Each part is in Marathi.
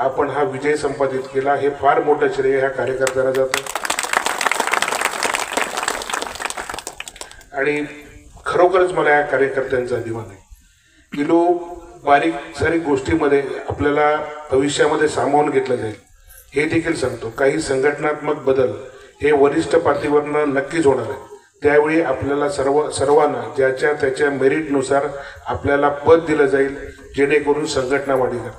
आपण हा विजय संपादित केला, हे फार मोठं श्रेय ह्या कार्यकर्त्यांना जातं। आणि खरोखरच मला या कार्यकर्त्यांचा अभिमान आहे की लोक बारीक सारीक गोष्टीमध्ये आपल्याला भविष्यामध्ये सामावून घेतलं जाईल हे देखील सांगतो। काही संघटनात्मक बदल हे वरिष्ठ पातळीवरनं नक्कीच होणार आहे, त्यावेळी आपल्याला सर्वांना ज्याच्या त्याच्या मेरिटनुसार आपल्याला पद दिलं जाईल, जेणेकरून संघटना वाढेल।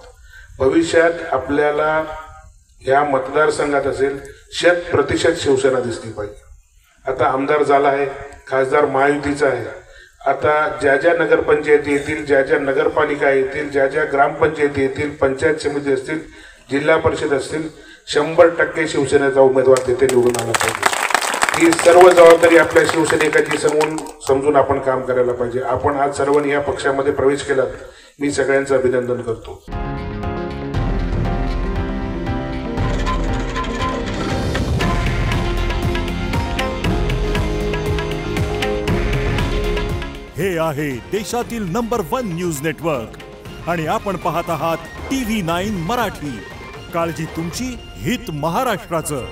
भविष्यात आपल्याला या मतदारसंघात असेल 100% शिवसेना दिसली पाहिजे। आता आमदार झाला आहे, खासदार महायुतीचा आहे, आता ज्या ज्या नगरपंचायती येतील, ज्या ज्या नगरपालिका येतील, ज्या ज्या ग्रामपंचायती येतील, पंचायत समिती असतील, जिल्हा परिषद असतील, 100% शिवसेनेचा उमेदवार तिथे निवडून आला पाहिजे। ही सर्व जबाबदारी आपल्या शिवसैनिकांची समजून आपण काम करायला पाहिजे। आपण आज सर्वांनी या पक्षामध्ये प्रवेश केलात, मी सगळ्यांचं अभिनंदन करतो। हे आहे देशातील नंबर 1 न्यूज नेटवर्क आणि आपण पाहत आहात TV9 मराठी। काळजी तुमची, हित महाराष्ट्राचं।